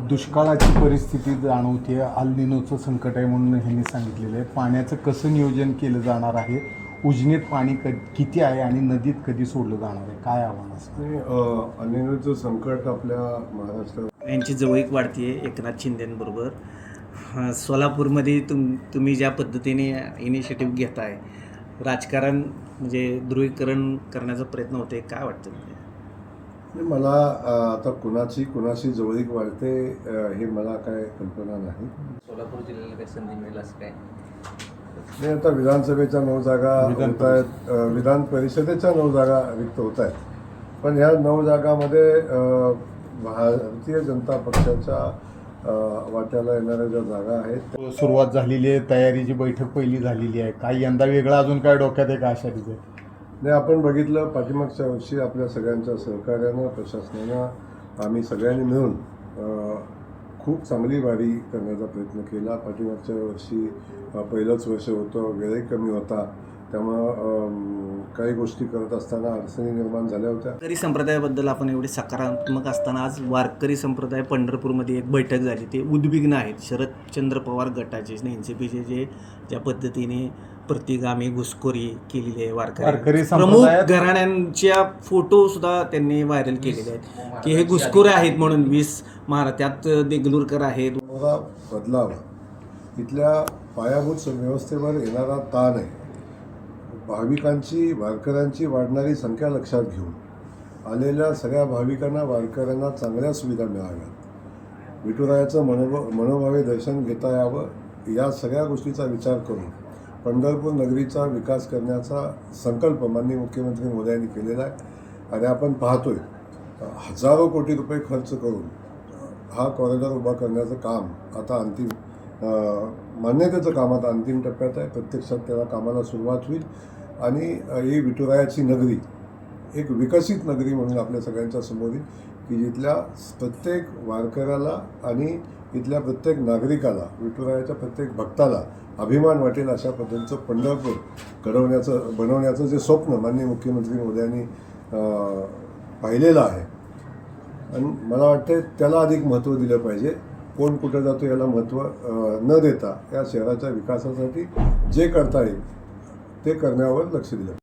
दुष्काळाची परिस्थिती जाणवते, अल निनोचं संकट आहे म्हणून ह्यांनी सांगितलेलं आहे. पाण्याचं कसं नियोजन केलं जाणार आहे, उजनीत पाणी किती आहे आणि नदीत कधी सोडलं जाणार आहे, काय आव्हान असतं? अल निनोचं संकट आपल्या महाराष्ट्रात यांची जवळीक वाढते एकनाथ शिंदेंबरोबर. सोलापूरमध्ये तुम्ही ज्या पद्धतीने इनिशिएटिव्ह घेताय, राजकारण म्हणजे ध्रुवीकरण करण्याचा प्रयत्न होते, काय वाटतं? मला आता कुणाशी जवळीक वाढते हे मला काय कल्पना नाही. सोलापूर जिल्ह्याला काही संधी मिळेल असं काय नाही, आता विधानसभेच्या 9 जागा होत आहेत, विधान परिषदेच्या 9 जागा रिक्त होत आहेत. पण ह्या 9 जागामध्ये भारतीय जनता पक्षाच्या वाट्याला येणाऱ्या ज्या जागा आहेत. सुरुवात झालेली आहे, तयारीची बैठक पहिली झालेली आहे. काही यंदा वेगळा अजून काय डोक्यात आहे का आषाढीचं? नाही, आपण बघितलं पाठीमागच्या वर्षी आपल्या सगळ्यांच्या सहकार्यानं, प्रशासनानं आम्ही सगळ्यांनी मिळून खूप चांगली वारी करण्याचा प्रयत्न केला. पाठीमागच्या वर्षी पहिलंच वर्ष होतं, वेळही कमी होता, त्यामुळं काही गोष्टी करत असताना अडचणी निर्माण झाल्या होत्या. वारकरी संप्रदायाबद्दल आपण एवढे सकारात्मक असताना आज वारकरी संप्रदाय पंढरपूरमध्ये एक बैठक झाली, ते उद्विग्न आहेत. शरदचंद्र पवार गटाचे NCPचे ज्या पद्धतीने प्रतिगामी घुसखोरी केलेली आहे वारकरी प्रमुख घराण्यांच्या फोटो सुद्धा त्यांनी व्हायरल केलेले आहेत की हे घुसखोरे आहेत म्हणून. 20 त्यात देगलूरकर आहेत. बदलावा, इथल्या पायाभूत व्यवस्थेवर येणारा ताण आहे, वारकऱ्यांची वाढणारी संख्या लक्षात घेऊन आलेल्या सगळ्या भाविकांना, वारकऱ्यांना चांगल्या सुविधा मिळाव्यात, विठुरायाचं मनोभावे दर्शन घेता यावं, या सगळ्या गोष्टीचा विचार करून पंढरपूर नगरीचा विकास करण्याचा संकल्प माननीय मुख्यमंत्री मोदयांनी केलेला आहे. आणि आपण पाहतोय हजारो कोटी रुपये खर्च करून हा कॉरिडॉर उभा करण्याचं काम आता मान्यतेचं काम आता अंतिम टप्प्यात आहे. प्रत्यक्षात त्याला कामाला सुरुवात होईल आणि ही विठुरायाची नगरी एक विकसित नगरी म्हणून आपल्या सगळ्यांच्या समोर येईल की जिथल्या प्रत्येक वारकऱ्याला आणि इथल्या प्रत्येक नागरिकाला, विठुरायाच्या प्रत्येक भक्ताला अभिमान वाटेल अशा पद्धतीचं पंढरपूर बनवण्याचं जे स्वप्न माननीय मुख्यमंत्री मोदयांनी पाहिलेलं आहे. आणि मला वाटतं त्याला अधिक महत्त्व दिलं पाहिजे. कोण कुठं जातो याला महत्त्व न देता या शहराच्या विकासासाठी जे करता येईल ते करण्यावर लक्ष दिलं.